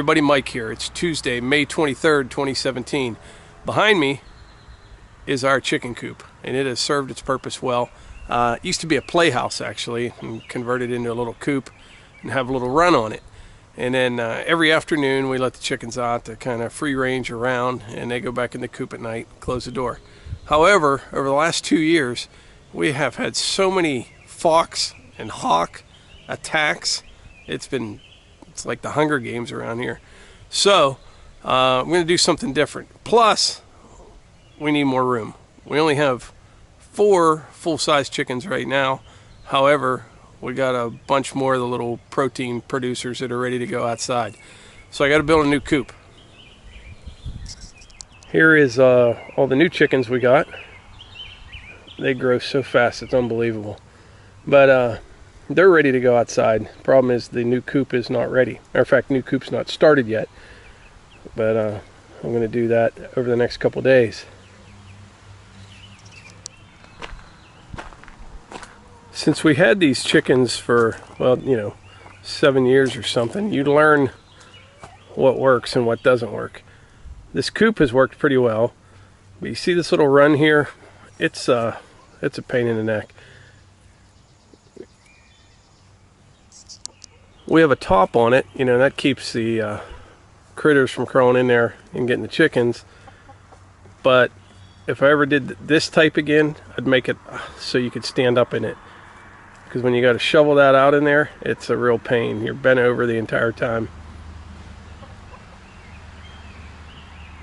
everybody, Mike here. It's Tuesday, May 23rd, 2017. Behind me is our chicken coop, and it has served its purpose well. It used to be a playhouse, actually, and converted into a little coop and have a little run on it. And then every afternoon we let the chickens out to kind of free range around, and they go back in the coop at night, close the door. However, over the last 2 years, we have had so many fox and hawk attacks. It's like the Hunger Games around here. So I'm going to do something different. Plus, we need more room. We only have 4 full-size chickens right now. However, we got a bunch more of the little protein producers that are ready to go outside. So I got to build a new coop. Here is all the new chickens we got. They grow so fast, it's unbelievable. But they're ready to go outside. Problem is the new coop is not ready. Matter of fact, new coop's not started yet. But I'm going to do that over the next couple days. Since we had these chickens for, well, 7 years or something, you learn what works and what doesn't work. This coop has worked pretty well. But you see this little run here? It's a pain in the neck. We have a top on it, that keeps the critters from crawling in there and getting the chickens. But if I ever did this type again, I'd make it so you could stand up in it. Because when you got to shovel that out in there, it's a real pain. You're bent over the entire time.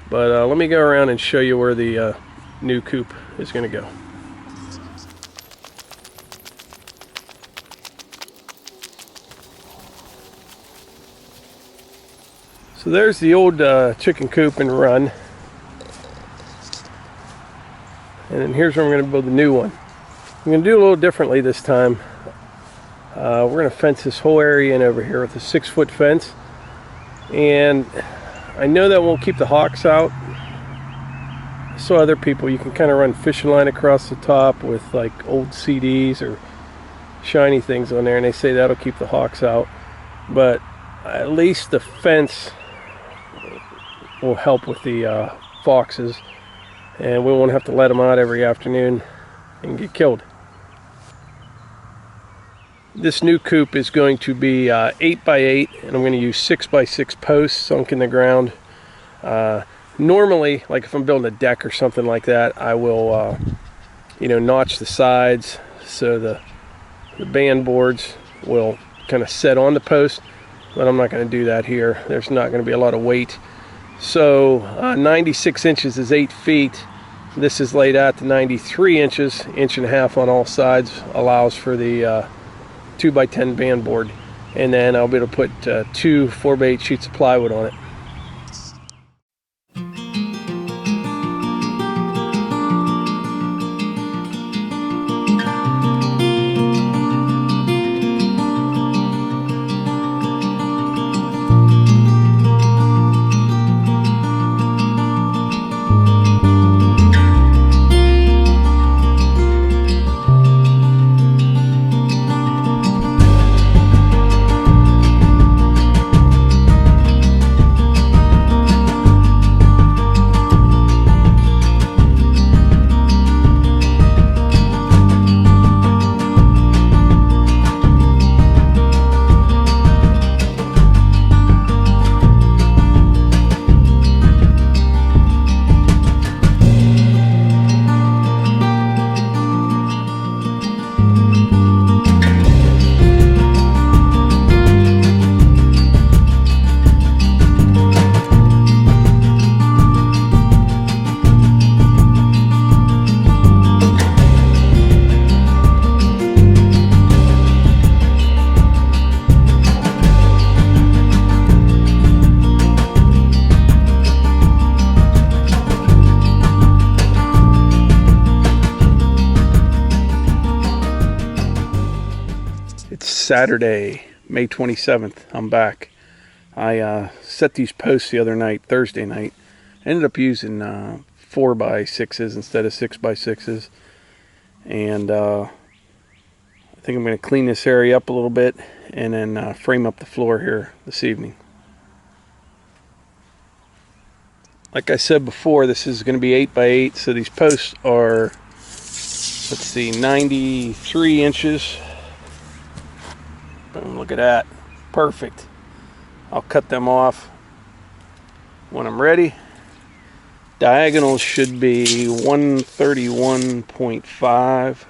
But let me go around and show you where the new coop is going to go. So there's the old chicken coop and run. And then here's where I'm going to build the new one. I'm going to do a little differently this time. We're going to fence this whole area in over here with a 6-foot fence. And I know that won't keep the hawks out. So other people, you can kind of run fishing line across the top with like old CDs or shiny things on there, and they say that'll keep the hawks out. But at least the fence will help with the foxes, and we won't have to let them out every afternoon and get killed. This new coop is going to be 8 by 8, and I'm going to use 6 by 6 posts sunk in the ground. Normally, like if I'm building a deck or something like that, I will notch the sides so the band boards will kind of set on the post, but I'm not going to do that here. There's not going to be a lot of weight. So 96 inches is 8 feet. This is laid out to 93 inches, 1.5 inches on all sides, allows for the 2 by 10 band board. And then I'll be able to put 2 4 by 8 sheets of plywood on it. Saturday, May 27th. I'm back. I set these posts the other night, Thursday night. Ended up using 4 by 6s instead of 6 by 6s. And I think I'm going to clean this area up a little bit and then frame up the floor here this evening. Like I said before, this is going to be 8 by 8, so these posts are, let's see, 93 inches. Boom, look at that. Perfect. I'll cut them off when I'm ready. Diagonals should be 131.5.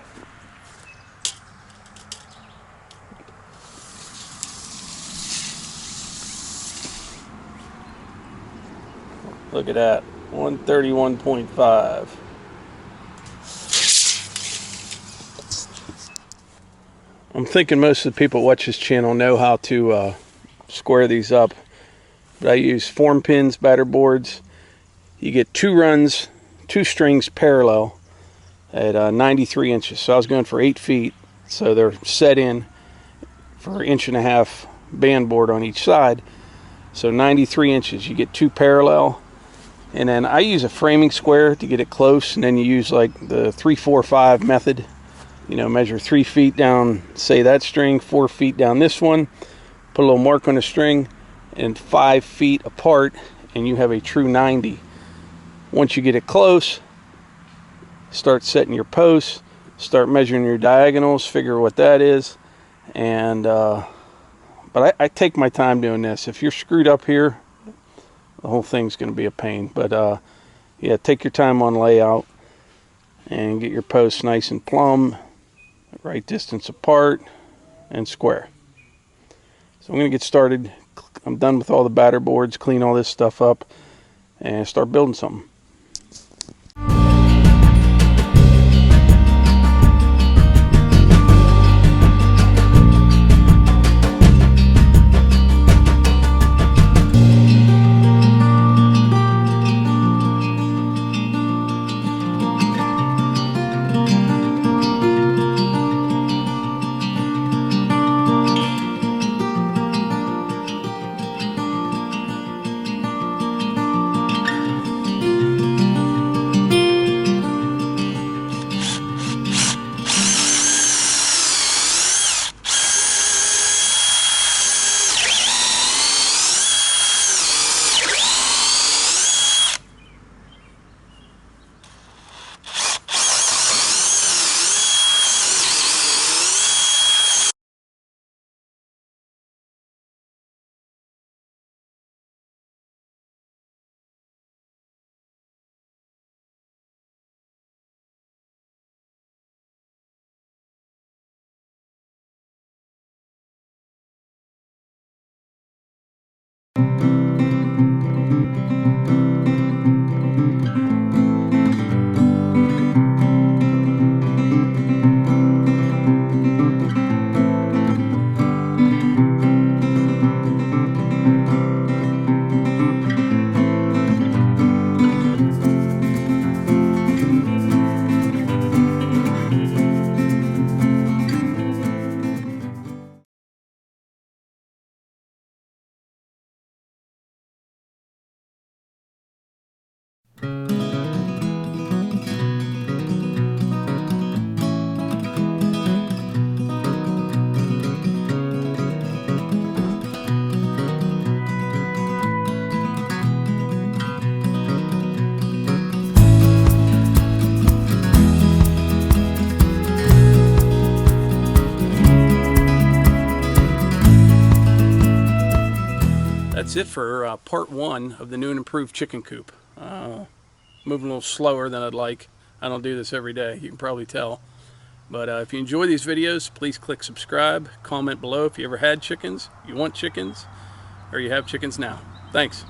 Look at that, 131.5. I'm thinking most of the people who watch this channel know how to square these up. But I use form pins, batter boards. You get 2 runs, 2 strings parallel at 93 inches. So I was going for 8 feet. So they're set in for 1.5 inch band board on each side. So 93 inches, you get 2 parallel. And then I use a framing square to get it close, and then you use like the 3-4-5 method. You know, measure 3 feet down, say that string, 4 feet down this one, put a little mark on the string, and 5 feet apart, and you have a true 90. Once you get it close, start setting your posts, start measuring your diagonals, figure what that is, and but I take my time doing this. If you're screwed up here, the whole thing's going to be a pain. But yeah, take your time on layout and get your posts nice and plumb, right distance apart, and square. So I'm going to get started. I'm done with all the batter boards, clean all this stuff up, and start building something. That's it for part 1 of the new and improved chicken coop. Moving a little slower than I'd like. I don't do this every day, you can probably tell. But if you enjoy these videos, please click subscribe, comment below if you ever had chickens, you want chickens, or you have chickens now. Thanks.